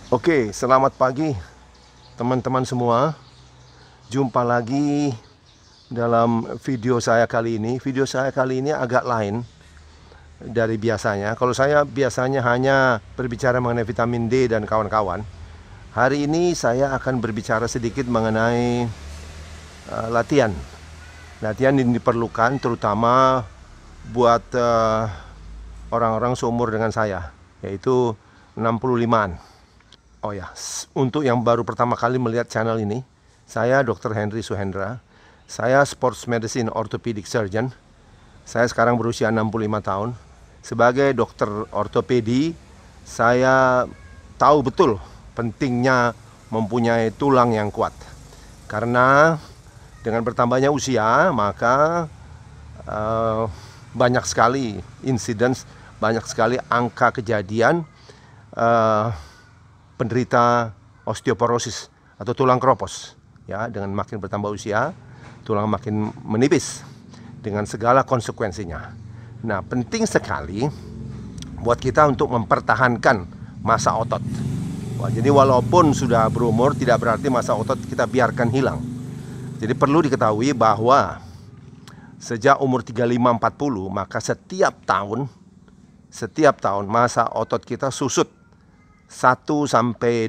Oke, selamat pagi teman-teman semua. Jumpa lagi dalam video saya kali ini. Video saya kali ini agak lain dari biasanya. Kalau saya biasanya hanya berbicara mengenai vitamin D dan kawan-kawan, hari ini saya akan berbicara sedikit mengenai latihan. Latihan yang diperlukan terutama buat orang-orang seumur dengan saya, yaitu 65-an. Oh ya, untuk yang baru pertama kali melihat channel ini, saya Dr. Henry Suhendra. Saya sports medicine orthopedic surgeon. Saya sekarang berusia 65 tahun. Sebagai dokter ortopedi, saya tahu betul pentingnya mempunyai tulang yang kuat. Karena dengan bertambahnya usia, maka banyak sekali incidents, banyak sekali angka kejadian penderita osteoporosis atau tulang keropos. Ya, dengan makin bertambah usia, tulang makin menipis dengan segala konsekuensinya. Nah, penting sekali buat kita untuk mempertahankan masa otot. Wah, jadi walaupun sudah berumur, tidak berarti masa otot kita biarkan hilang. Jadi perlu diketahui bahwa sejak umur 35-40, maka setiap tahun masa otot kita susut 1-2%.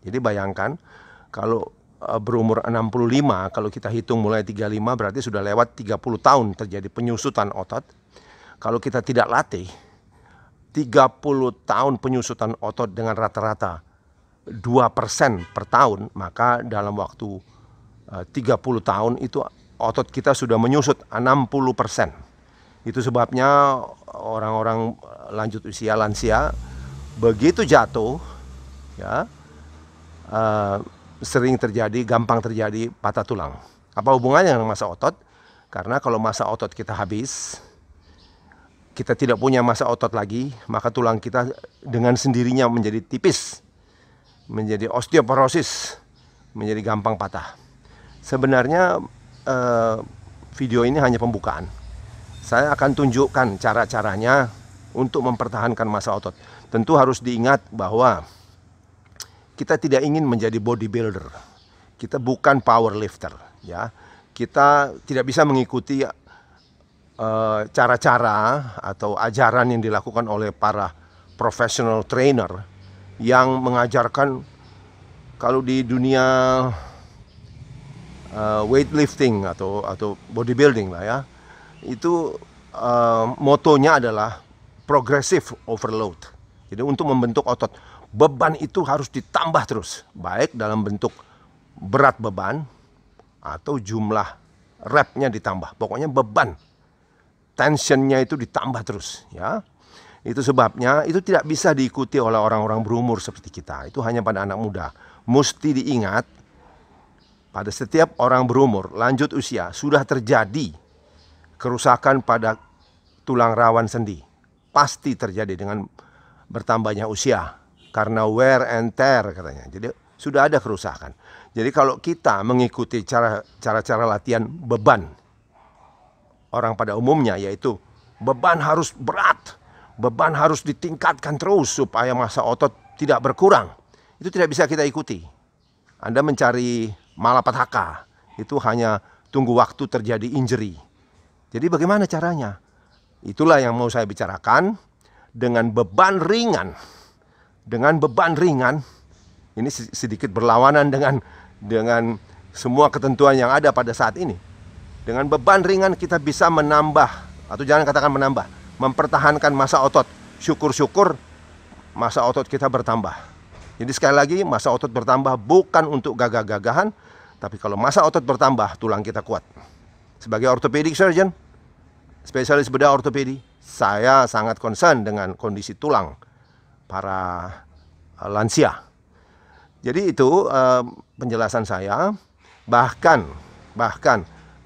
Jadi bayangkan kalau berumur 65, kalau kita hitung mulai 35 berarti sudah lewat 30 tahun terjadi penyusutan otot. Kalau kita tidak latih, 30 tahun penyusutan otot dengan rata-rata 2% per tahun, maka dalam waktu 30 tahun itu otot kita sudah menyusut 60%. Itu sebabnya orang-orang lanjut usia lansia begitu jatuh, ya, gampang terjadi patah tulang. Apa hubungannya dengan masa otot? Karena kalau masa otot kita habis, kita tidak punya masa otot lagi, maka tulang kita dengan sendirinya menjadi tipis, menjadi osteoporosis, menjadi gampang patah. Sebenarnya video ini hanya pembukaan. Saya akan tunjukkan cara-caranya untuk mempertahankan masa otot. Tentu harus diingat bahwa kita tidak ingin menjadi bodybuilder. Kita bukan powerlifter, ya. Kita tidak bisa mengikuti cara-cara atau ajaran yang dilakukan oleh para professional trainer yang mengajarkan kalau di dunia weightlifting atau bodybuilding lah ya, itu motonya adalah progressive overload. Jadi untuk membentuk otot, beban itu harus ditambah terus, baik dalam bentuk berat beban atau jumlah repnya ditambah. Pokoknya beban, tensionnya itu ditambah terus, ya. Itu sebabnya itu tidak bisa diikuti oleh orang-orang berumur seperti kita. Itu hanya pada anak muda. Mesti diingat, pada setiap orang berumur lanjut usia sudah terjadi kerusakan pada tulang rawan sendi. Pasti terjadi dengan bertambahnya usia karena wear and tear katanya. Jadi sudah ada kerusakan. Jadi kalau kita mengikuti cara-cara latihan beban orang pada umumnya, yaitu beban harus berat, beban harus ditingkatkan terus supaya masa otot tidak berkurang, itu tidak bisa kita ikuti. Anda mencari malapetaka, itu hanya tunggu waktu terjadi injury. Jadi bagaimana caranya? Itulah yang mau saya bicarakan. Dengan beban ringan, ini sedikit berlawanan dengan semua ketentuan yang ada pada saat ini. Dengan beban ringan kita bisa menambah, atau jangan katakan menambah, mempertahankan masa otot. Syukur-syukur masa otot kita bertambah. Jadi sekali lagi, masa otot bertambah bukan untuk gagah-gagahan, tapi kalau masa otot bertambah, tulang kita kuat. Sebagai orthopedic surgeon, spesialis bedah ortopedi, saya sangat concern dengan kondisi tulang para lansia. Jadi itu penjelasan saya. Bahkan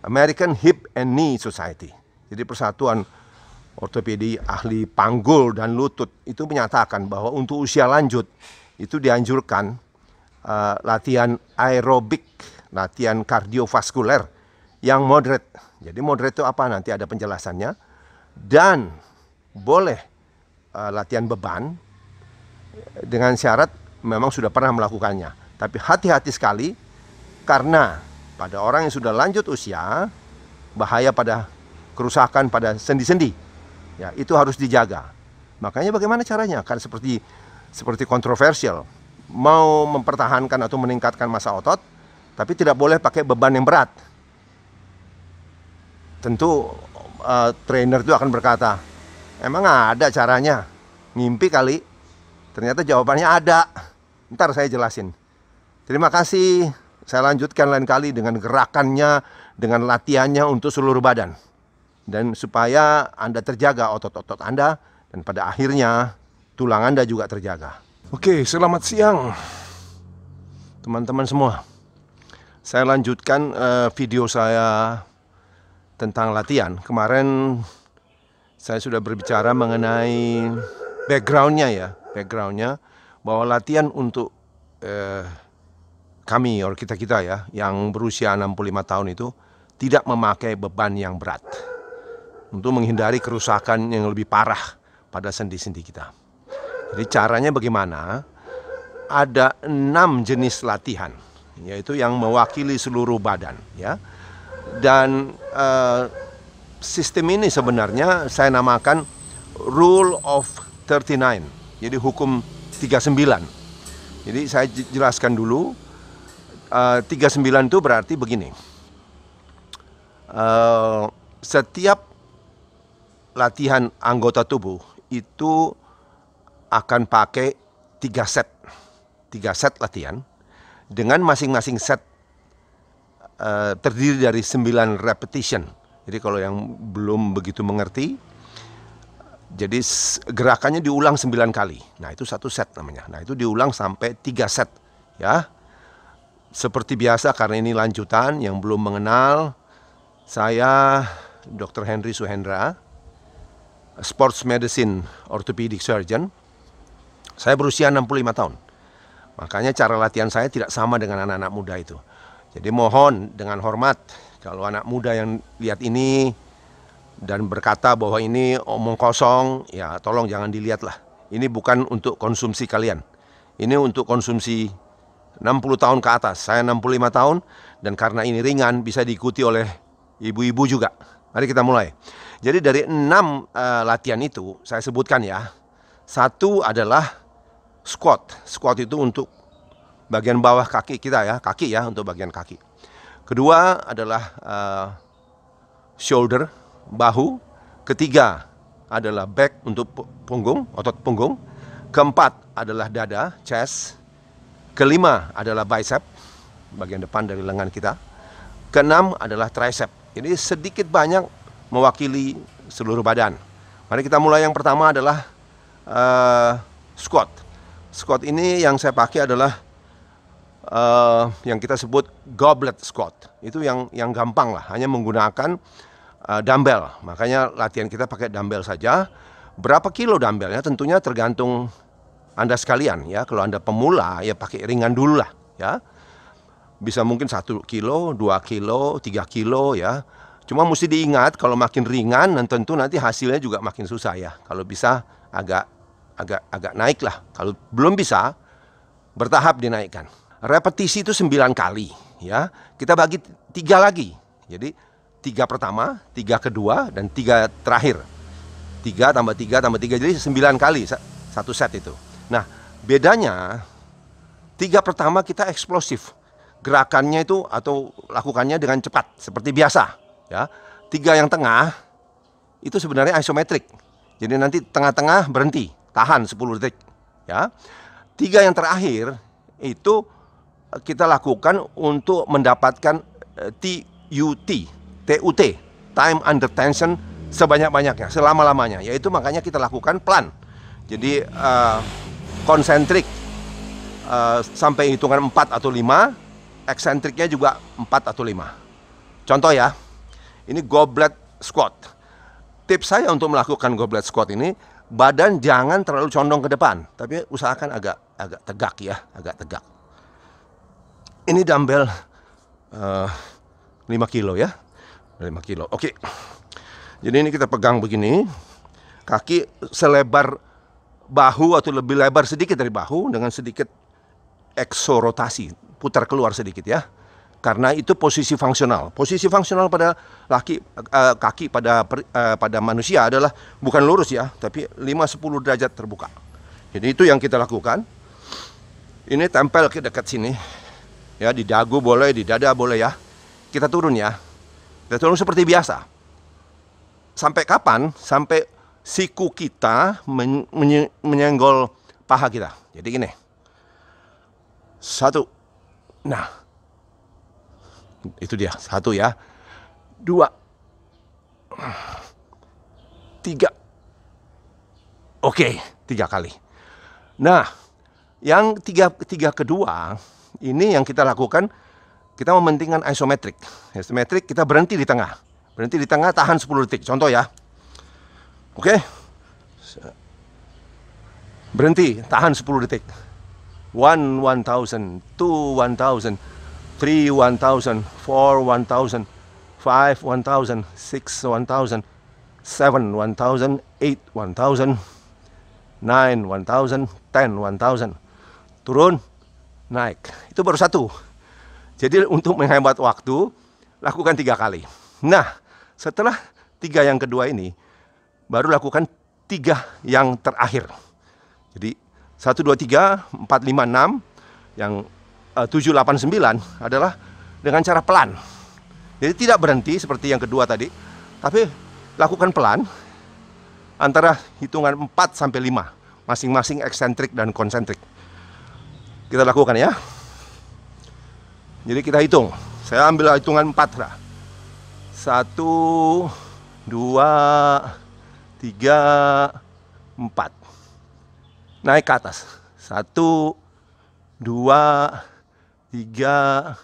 American Hip and Knee Society, jadi persatuan ortopedi ahli panggul dan lutut, itu menyatakan bahwa untuk usia lanjut itu dianjurkan latihan aerobik, latihan kardiovaskuler yang moderate. Jadi moderate itu apa? Nanti ada penjelasannya. Dan boleh latihan beban dengan syarat memang sudah pernah melakukannya. Tapi hati-hati sekali, karena pada orang yang sudah lanjut usia, bahaya pada kerusakan pada sendi-sendi. Ya, itu harus dijaga. Makanya bagaimana caranya? Kan seperti kontroversial. Mau mempertahankan atau meningkatkan massa otot, tapi tidak boleh pakai beban yang berat. Tentu trainer itu akan berkata, emang ada caranya? Ngimpi kali. Ternyata jawabannya ada. Ntar saya jelasin. Terima kasih. Saya lanjutkan lain kali dengan gerakannya, dengan latihannya untuk seluruh badan. Dan supaya Anda terjaga otot-otot Anda, dan pada akhirnya tulang Anda juga terjaga. Oke, selamat siang teman-teman semua. Saya lanjutkan video saya tentang latihan. Kemarin saya sudah berbicara mengenai backgroundnya bahwa latihan untuk kami, or kita ya, yang berusia 65 tahun itu tidak memakai beban yang berat untuk menghindari kerusakan yang lebih parah pada sendi-sendi kita. Jadi caranya bagaimana? Ada 6 jenis latihan, yaitu yang mewakili seluruh badan, ya. Dan sistem ini sebenarnya saya namakan Rule of 39. Jadi hukum 39. Jadi saya jelaskan dulu. 39 itu berarti begini. Setiap latihan anggota tubuh itu akan pakai 3 set. 3 set latihan dengan masing-masing set terdiri dari 9 repetition. Jadi kalau yang belum begitu mengerti, jadi gerakannya diulang 9 kali. Nah, itu 1 set namanya. Nah, itu diulang sampai 3 set, ya. Seperti biasa, karena ini lanjutan, yang belum mengenal, saya Dr. Henry Suhendra, Sports Medicine Orthopedic Surgeon. Saya berusia 65 tahun. Makanya cara latihan saya tidak sama dengan anak-anak muda itu. Jadi mohon dengan hormat, kalau anak muda yang lihat ini dan berkata bahwa ini omong kosong, ya tolong jangan dilihat lah. Ini bukan untuk konsumsi kalian. Ini untuk konsumsi 60 tahun ke atas. Saya 65 tahun, dan karena ini ringan bisa diikuti oleh ibu-ibu juga. Mari kita mulai. Jadi dari 6 latihan itu saya sebutkan ya. 1 adalah squat. Squat itu untuk bagian bawah kaki kita ya, kaki ya, untuk bagian kaki. Kedua adalah shoulder, bahu. Ketiga adalah back untuk punggung, otot punggung. Keempat adalah dada, chest. Kelima adalah bicep, bagian depan dari lengan kita. Keenam adalah tricep. Jadi sedikit banyak mewakili seluruh badan. Mari kita mulai. Yang pertama adalah squat. Squat ini yang saya pakai adalah yang kita sebut goblet squat. Itu yang gampang lah, hanya menggunakan dumbbell. Makanya latihan kita pakai dumbbell saja. Berapa kilo dumbbellnya tentunya tergantung Anda sekalian ya. Kalau Anda pemula ya pakai ringan dulu lah ya. Bisa mungkin 1 kilo, 2 kilo, 3 kilo ya. Cuma mesti diingat kalau makin ringan dan tentu nanti hasilnya juga makin susah ya. Kalau bisa agak naik lah. Kalau belum bisa, bertahap dinaikkan. Repetisi itu 9 kali ya. Kita bagi 3 lagi. Jadi 3 pertama, 3 kedua, dan 3 terakhir. 3 tambah 3 tambah 3, jadi 9 kali 1 set itu. Nah, bedanya 3 pertama kita eksplosif. Gerakannya itu atau lakukannya dengan cepat seperti biasa ya. 3 yang tengah itu sebenarnya isometrik. Jadi nanti tengah-tengah berhenti, tahan 10 detik ya. 3 yang terakhir itu kita lakukan untuk mendapatkan TUT, time under tension, sebanyak-banyaknya, selama-lamanya. Yaitu makanya kita lakukan pelan. Jadi konsentrik sampai hitungan 4 atau 5, eksentriknya juga 4 atau 5. Contoh ya, ini goblet squat. Tips saya untuk melakukan goblet squat ini, badan jangan terlalu condong ke depan, tapi usahakan agak tegak ya, agak tegak. Ini dumbbell 5 kilo ya, 5 kilo. Oke. Jadi ini kita pegang begini, kaki selebar bahu atau lebih lebar sedikit dari bahu, dengan sedikit eksorotasi, putar keluar sedikit ya. Karena itu posisi fungsional. Posisi fungsional pada kaki pada manusia adalah bukan lurus ya, tapi 5-10 derajat terbuka. Jadi itu yang kita lakukan. Ini tempel ke dekat sini. Ya, di dagu boleh, di dada boleh ya. Kita turun ya. Kita turun seperti biasa. Sampai kapan? Sampai siku kita menyenggol paha kita. Jadi gini. 1. Nah, itu dia. 1 ya. 2. 3. Oke, 3 kali. Nah, yang tiga kedua ini yang kita lakukan, kita mementingkan isometrik. Isometrik kita berhenti di tengah. Berhenti di tengah, tahan 10 detik. Contoh ya. Oke. Berhenti, tahan 10 detik. 1, 1000, 2, 1000, 3, 1000, 4, 1000, 5, 1000, 6, 1000, 7, 1000, 8, 1000, 9, 1000, 10, 1000. Turun, naik. Itu baru 1. Jadi untuk menghemat waktu, lakukan 3 kali. Nah, setelah 3 yang kedua ini, baru lakukan 3 yang terakhir. Jadi 1, 2, 3, 4, 5, 6. Yang 7, 8, 9 adalah dengan cara pelan. Jadi tidak berhenti seperti yang kedua tadi, tapi lakukan pelan antara hitungan 4 sampai 5, masing-masing eksentrik dan konsentrik. Kita lakukan ya. Jadi kita hitung. Saya ambil hitungan 4 lah. 1, 2, 3, 4. Naik ke atas. 1, 2, 3,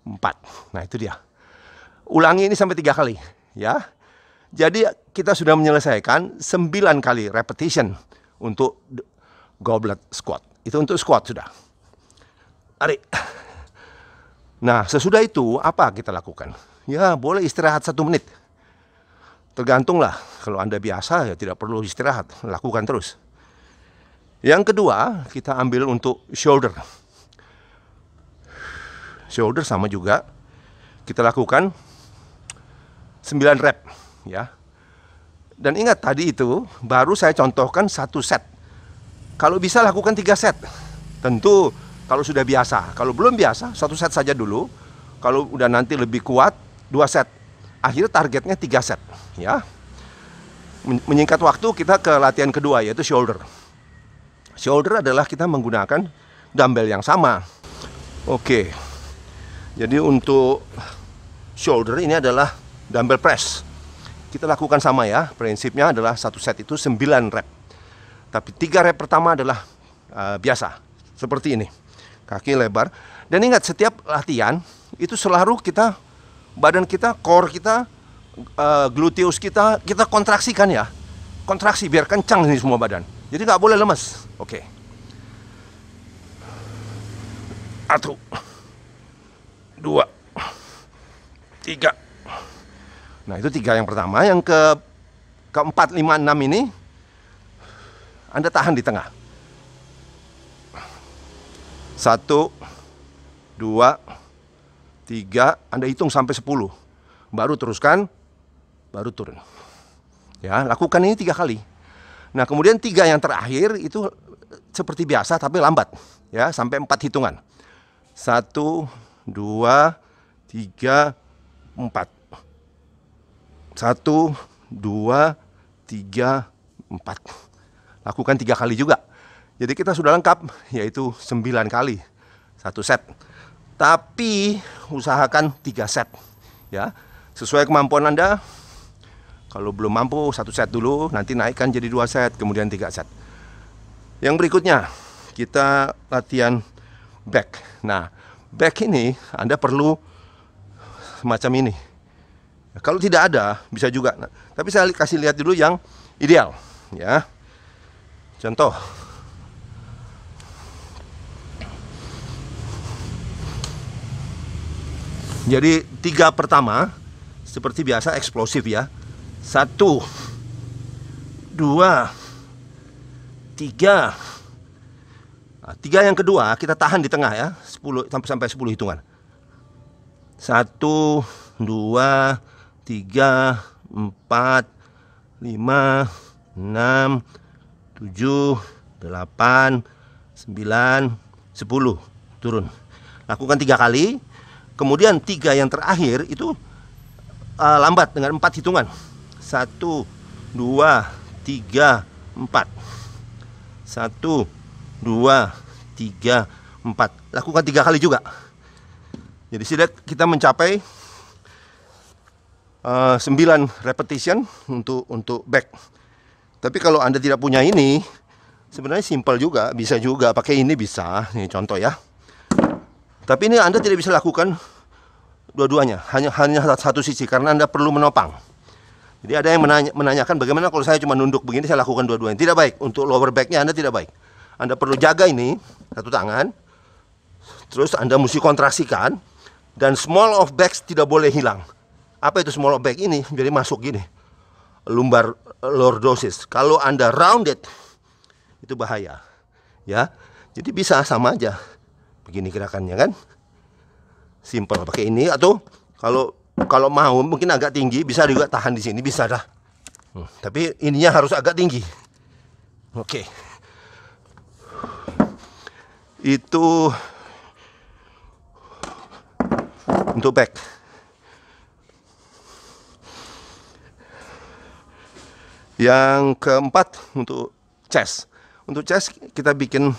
4. Nah itu dia. Ulangi ini sampai 3 kali ya. Jadi kita sudah menyelesaikan 9 kali repetition untuk goblet squat. Itu untuk squat sudah. Tarik. Nah sesudah itu apa kita lakukan? Ya boleh istirahat 1 menit. Tergantunglah. Kalau Anda biasa ya tidak perlu istirahat. Lakukan terus. Yang kedua kita ambil untuk shoulder. Shoulder sama juga. Kita lakukan 9 rep ya. Dan ingat tadi itu baru saya contohkan 1 set. Kalau bisa lakukan 3 set. Tentu kalau sudah biasa. Kalau belum biasa 1 set saja dulu. Kalau udah nanti lebih kuat 2 set. Akhirnya targetnya 3 set ya. Menyingkat waktu kita ke latihan kedua yaitu shoulder. Shoulder adalah kita menggunakan dumbbell yang sama. Oke. Jadi untuk shoulder ini adalah dumbbell press. Kita lakukan sama ya. Prinsipnya adalah 1 set itu 9 rep. Tapi 3 rep pertama adalah biasa. Seperti ini. Kaki lebar. Dan ingat setiap latihan itu selalu kita, badan kita, core kita, gluteus kita kontraksikan ya. Kontraksi biar kencang ini semua badan. Jadi nggak boleh lemas. Oke. 1, 2, 3. Nah itu 3 yang pertama. Yang keempat, 5, 6 ini Anda tahan di tengah. 1, 2, 3. Anda hitung sampai 10. Baru teruskan. Baru turun. Ya, lakukan ini 3 kali. Nah kemudian 3 yang terakhir itu seperti biasa tapi lambat. Ya, sampai 4 hitungan. 1, 2, 3, 4. 1, 2, 3, 4. Lakukan 3 kali juga. Jadi kita sudah lengkap, yaitu 9 kali 1 set. Tapi usahakan 3 set. Ya, sesuai kemampuan Anda. Kalau belum mampu 1 set dulu, nanti naikkan jadi 2 set, kemudian 3 set. Yang berikutnya, kita latihan back. Nah, back ini Anda perlu semacam ini. Kalau tidak ada, bisa juga. Nah, tapi saya kasih lihat dulu yang ideal. Ya, contoh. Jadi 3 pertama, seperti biasa eksplosif ya. 1, 2, 3, Nah, 3 yang kedua kita tahan di tengah ya, 10 sampai 10 hitungan. 1, 2, 3, 4, 5, 6, 7, 8, 9, 10. Turun. Lakukan 3 kali. Kemudian 3 yang terakhir itu lambat dengan 4 hitungan. 1, 2, 3, 4. 1, 2, 3, 4. Lakukan 3 kali juga. Jadi sudah kita mencapai 9 repetition untuk back. Tapi kalau Anda tidak punya ini, sebenarnya simpel juga, bisa juga pakai ini bisa. Ini contoh ya. Tapi ini Anda tidak bisa lakukan dua-duanya, hanya satu sisi karena Anda perlu menopang. Jadi ada yang menanyakan bagaimana kalau saya cuma nunduk begini saya lakukan dua-duanya. Tidak baik, untuk lower backnya Anda tidak baik. Anda perlu jaga ini satu tangan, terus Anda mesti kontraksikan, dan small of backs tidak boleh hilang. Apa itu small of back ini? Jadi masuk gini, lumbar lordosis. Kalau Anda rounded itu bahaya, ya. Jadi bisa sama aja begini gerakannya kan, simple pakai ini, atau kalau mau mungkin agak tinggi bisa juga tahan di sini, bisa dah. Tapi ininya harus agak tinggi. Oke. Itu untuk back. Yang keempat untuk chest. Untuk chest kita bikin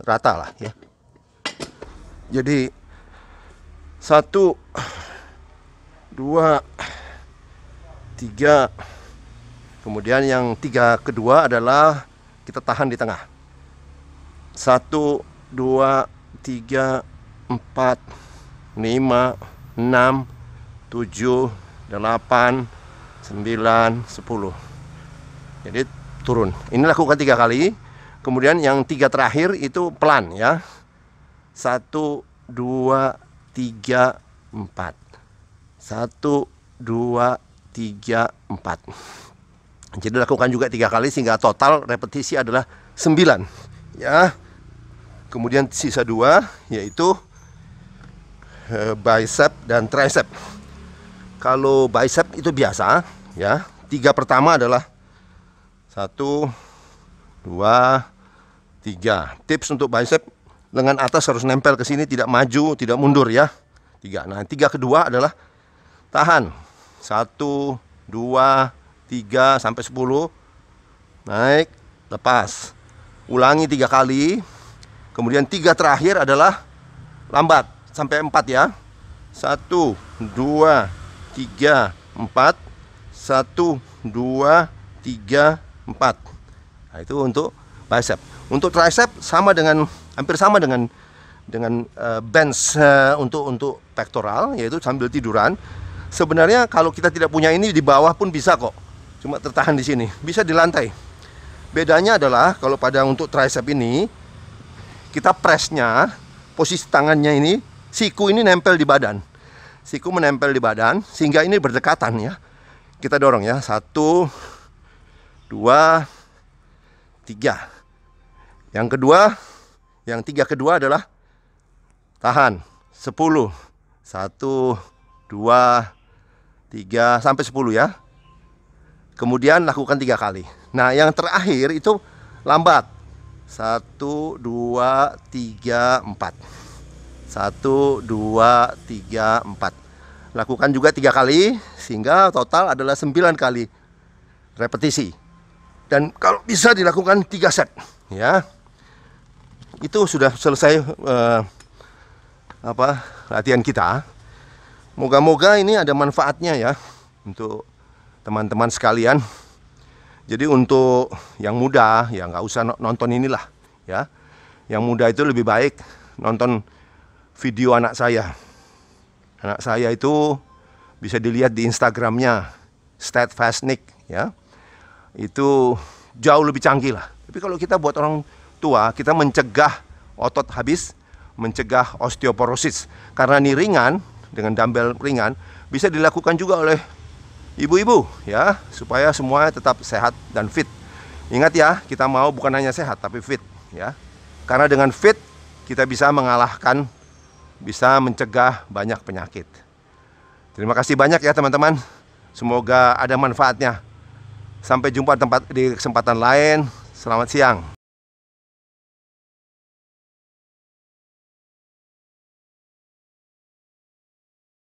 rata lah ya. Jadi 1, 2, 3. Kemudian yang 3 kedua adalah kita tahan di tengah. 1, 2, 3, 4, 5, 6, 7, 8, 9, 10. Jadi turun. Ini lakukan 3 kali. Kemudian yang 3 terakhir itu pelan ya. 1, 2, 3, 4. 1, 2, 3, 4. Jadi lakukan juga 3 kali sehingga total repetisi adalah 9 ya. Kemudian sisa 2 yaitu bicep dan tricep. Kalau bicep itu biasa ya. 3 pertama adalah 1, 2, 3. Tips untuk bicep, lengan atas harus nempel ke sini, tidak maju, tidak mundur ya. 3. Nah, 3 kedua adalah tahan. 1, 2, 3 sampai 10. Naik, lepas. Ulangi 3 kali. Kemudian 3 terakhir adalah lambat sampai 4 ya. 1, 2, 3, 4. 1, 2, 3, 4. Nah, itu untuk bicep. Untuk tricep hampir sama dengan bench untuk pectoral, yaitu sambil tiduran. Sebenarnya kalau kita tidak punya ini di bawah pun bisa kok. Cuma tertahan di sini, bisa di lantai. Bedanya adalah kalau pada untuk tricep ini kita pressnya, posisi tangannya ini, siku ini nempel di badan. Siku menempel di badan sehingga ini berdekatan ya. Kita dorong ya. 1, 2, 3. Yang kedua, yang 3 kedua adalah tahan 10. 1, 2, 3 sampai 10 ya. Kemudian lakukan 3 kali. Nah, yang terakhir itu lambat. 1, 2, 3, 4. 1, 2, 3, 4. Lakukan juga 3 kali sehingga total adalah 9 kali repetisi. Dan kalau bisa dilakukan 3 set ya. Itu sudah selesai latihan kita. Moga-moga ini ada manfaatnya ya untuk teman-teman sekalian. Jadi untuk yang muda ya nggak usah nonton inilah ya. Yang muda itu lebih baik nonton video anak saya. Anak saya itu bisa dilihat di Instagramnya Steadfastnik ya. Itu jauh lebih canggih lah. Tapi kalau kita buat orang tua, kita mencegah otot habis, mencegah osteoporosis. Karena ini ringan, dengan dumbbell ringan, bisa dilakukan juga oleh ibu-ibu ya, supaya semua tetap sehat dan fit. Ingat ya, kita mau bukan hanya sehat tapi fit. ya. Karena dengan fit kita bisa mengalahkan, bisa mencegah banyak penyakit. Terima kasih banyak ya teman-teman. Semoga ada manfaatnya. Sampai jumpa di kesempatan lain. Selamat siang.